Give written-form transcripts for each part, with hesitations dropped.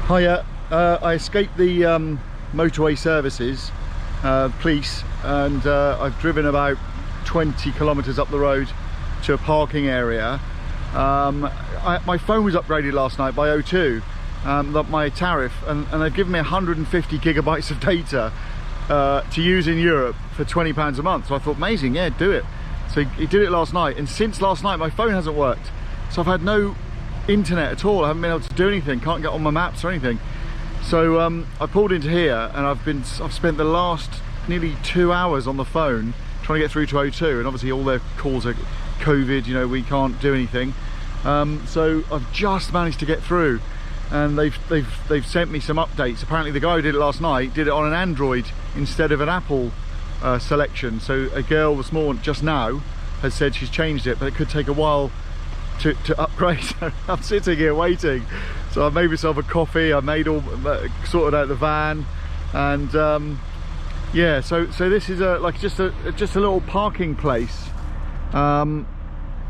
Hiya, I escaped the motorway services, police, and I've driven about 20 kilometres up the road to a parking area. My phone was upgraded last night by O2, my tariff, and they've given me 150 gigabytes of data to use in Europe for £20 a month. So I thought, amazing, yeah, do it. So he did it last night, and since last night my phone hasn't worked, so I've had no internet at all. I haven't been able to do anything, can't get on my maps or anything. So I pulled into here, and I've spent the last nearly 2 hours on the phone trying to get through to O2, and obviously all their calls are COVID, you know, we can't do anything. So I've just managed to get through, and they've sent me some updates. Apparently the guy who did it last night did it on an Android instead of an Apple selection. So a girl this morning, just now, has said she's changed it, but it could take a while to upgrade. I'm sitting here waiting, so I made myself a coffee, I made all sorted out the van, and yeah, so this is just a little parking place that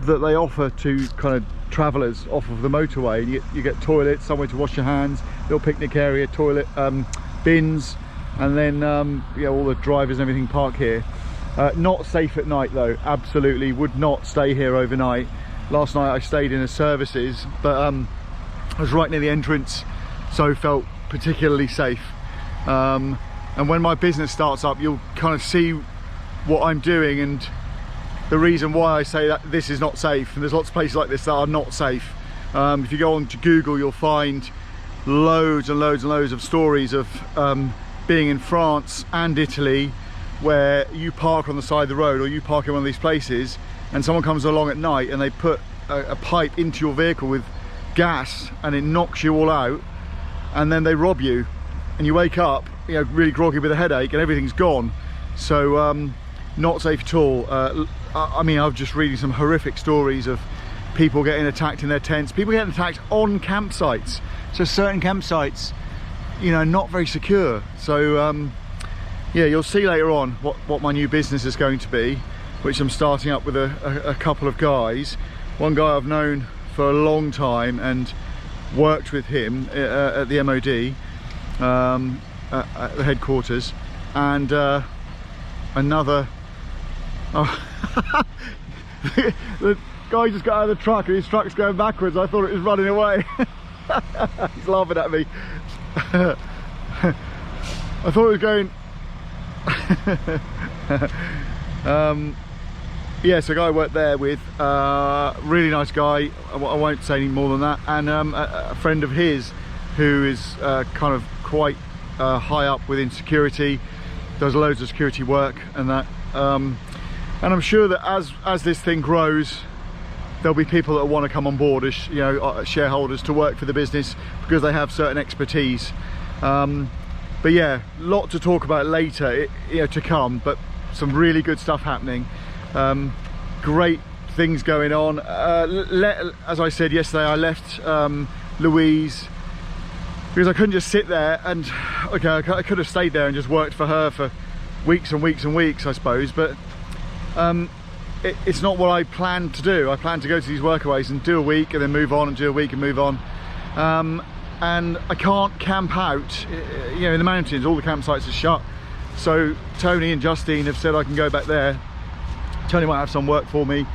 they offer to kind of travellers off of the motorway. You get toilets, somewhere to wash your hands, little picnic area, toilet, bins, and then yeah, all the drivers and everything park here. Not safe at night though, absolutely would not stay here overnight. Last night I stayed in a services, but I was right near the entrance, so felt particularly safe. And when my business starts up, you'll kind of see what I'm doing and the reason why I say that this is not safe. And there's lots of places like this that are not safe. If you go on to Google, you'll find loads and loads and loads of stories of being in France and Italy, where you park on the side of the road, or you park in one of these places, and someone comes along at night and they put a pipe into your vehicle with gas, and it knocks you all out, and then they rob you, and you wake up, you know, really groggy with a headache, and everything's gone. So not safe at all. I mean, I'm just reading some horrific stories of people getting attacked in their tents, people getting attacked on campsites. So certain campsites, you know, not very secure. So yeah, you'll see later on what my new business is going to be, which I'm starting up with a couple of guys. One guy I've known for a long time and worked with him at the MOD, at the headquarters, and another, oh, the guy just got out of the truck and his truck's going backwards. I thought it was running away. He's laughing at me. I thought it was going yeah, so a guy I worked there with, really nice guy, I won't say any more than that, and a friend of his who is kind of quite high up within security, does loads of security work and that, and I'm sure that as this thing grows, there'll be people that want to come on board as, you know, shareholders to work for the business because they have certain expertise. But yeah, lot to talk about later, you know, to come, but some really good stuff happening. Great things going on. As I said yesterday, I left Louise because I couldn't just sit there, and okay, I could have stayed there and just worked for her for weeks and weeks and weeks, I suppose, but it's not what I planned to do. I planned to go to these workaways and do a week and then move on, and do a week and move on. And I can't camp out, you know, in the mountains. All the campsites are shut. So Tony and Justine have said I can go back there. Tony might have some work for me,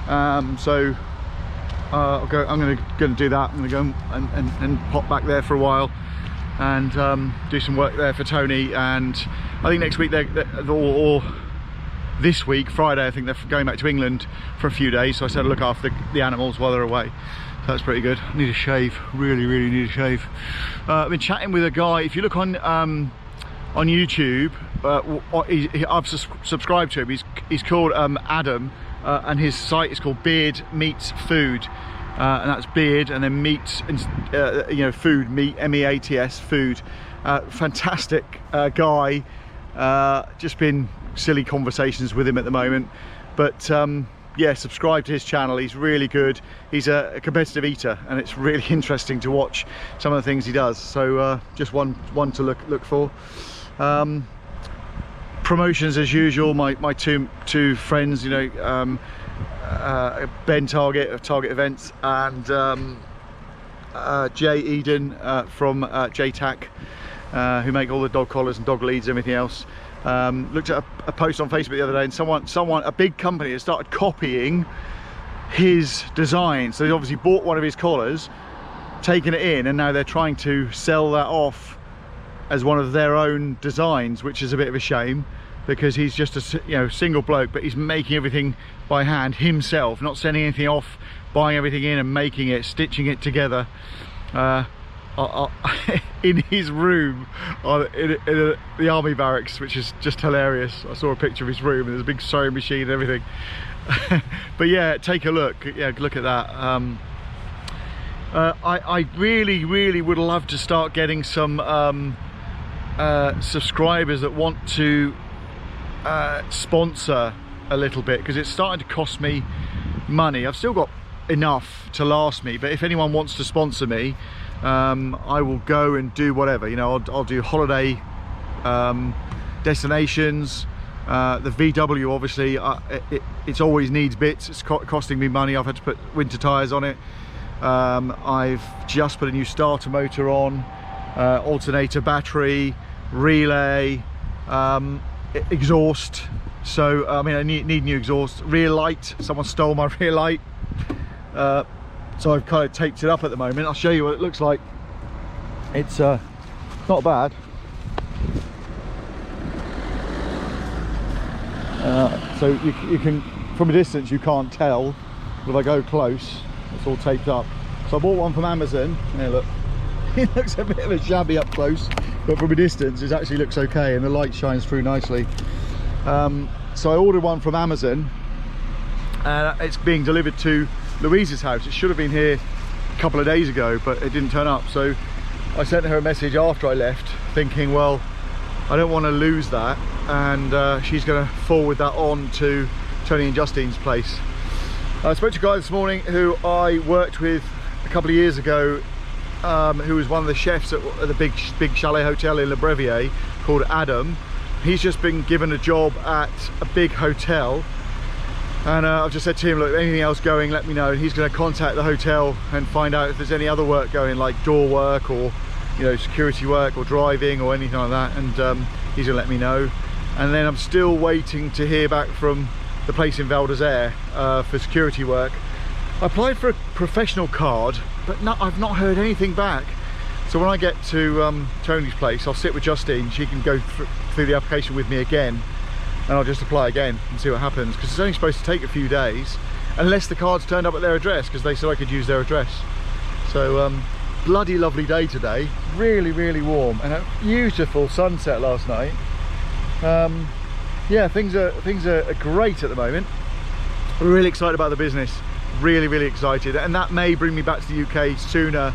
so I'm going to do that. I'm going to go and pop back there for a while and do some work there for Tony. And I think next week or this week, Friday, I think they're going back to England for a few days. So I said I'll look after the animals while they're away. So that's pretty good. I need a shave, really need a shave. I've been chatting with a guy. If you look on YouTube, I've subscribed to him. He's called Adam, and his site is called Beard Meats Food, and that's beard and then meats, you know, food, meat, M-E-A-T-S, food. Fantastic guy. Just been silly conversations with him at the moment, but yeah, subscribe to his channel. He's really good. He's a competitive eater, and it's really interesting to watch some of the things he does. So just one to look for. Promotions as usual. My two friends, you know, Ben Target of Target Events, and Jay Eden from JTAC, who make all the dog collars and dog leads and everything else. Looked at a post on Facebook the other day, and someone, a big company, has started copying his design. So they obviously bought one of his collars, taken it in, and now they're trying to sell that off as one of their own designs, which is a bit of a shame, because he's just a single bloke, but he's making everything by hand himself, not sending anything off, buying everything in and making it, stitching it together. In his room in the army barracks, which is just hilarious. I saw a picture of his room and there's a big sewing machine and everything. But yeah, take a look. Yeah, look at that. I really would love to start getting some subscribers that want to sponsor a little bit, because it's starting to cost me money. I've still got enough to last me, but if anyone wants to sponsor me, I will go and do whatever. I'll do holiday destinations. The VW, obviously, it's always needs bits. It's costing me money. I've had to put winter tires on it. I've just put a new starter motor on, alternator, battery, relay, exhaust. So I mean, I need new exhaust. Rear light, someone stole my rear light, so I've kind of taped it up at the moment. I'll show you what it looks like. It's not bad. So you can, from a distance you can't tell, but if I go close, it's all taped up. So I bought one from Amazon. Here, look. It looks a bit of a shabby up close, but from a distance it actually looks okay, and the light shines through nicely. So I ordered one from Amazon, and it's being delivered to Louise's house. It should have been here a couple of days ago, but it didn't turn up. So I sent her a message after I left, thinking, well, I don't want to lose that, and she's going to forward that on to Tony and Justine's place. I spoke to a guy this morning who I worked with a couple of years ago, who was one of the chefs at the big chalet hotel in Le Brevier, called Adam. He's just been given a job at a big hotel, and I've just said to him, look, if anything else going, let me know. And he's going to contact the hotel and find out if there's any other work going, like door work or security work or driving or anything like that, and he's going to let me know. And then I'm still waiting to hear back from the place in Val d'Isere for security work. I applied for a professional card, but I've not heard anything back. So when I get to Tony's place, I'll sit with Justine. She can go through the application with me again, and I'll just apply again and see what happens, because it's only supposed to take a few days, unless the card's turned up at their address, because they said I could use their address. So bloody lovely day today, really warm, and a beautiful sunset last night. Yeah, things are great at the moment. We're really excited about the business, really excited, and that may bring me back to the UK sooner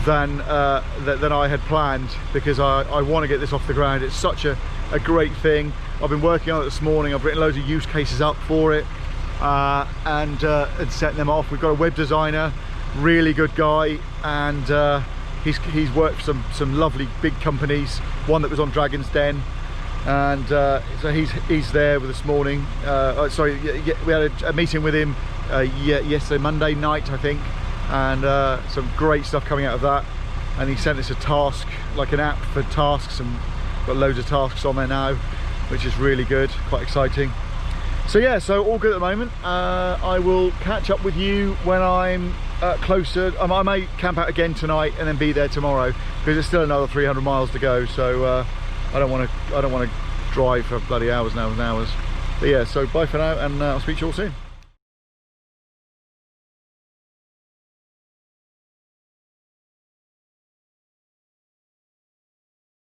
than I had planned, because I want to get this off the ground. It's such a great thing. I've been working on it this morning. I've written loads of use cases up for it, and setting them off. We've got a web designer, really good guy, and he's worked for some lovely big companies, one that was on Dragon's Den, and so he's there with us this morning. Sorry, we had a meeting with him yesterday, Monday night, I think, and some great stuff coming out of that. And he sent us a task, like an app for tasks, and got loads of tasks on there now, which is really good, quite exciting. So yeah, so all good at the moment. I will catch up with you when I'm closer. I may camp out again tonight and then be there tomorrow, because there's still another 300 miles to go. So I don't want to drive for bloody hours and hours and hours. But yeah, so bye for now, and I'll speak to you all soon.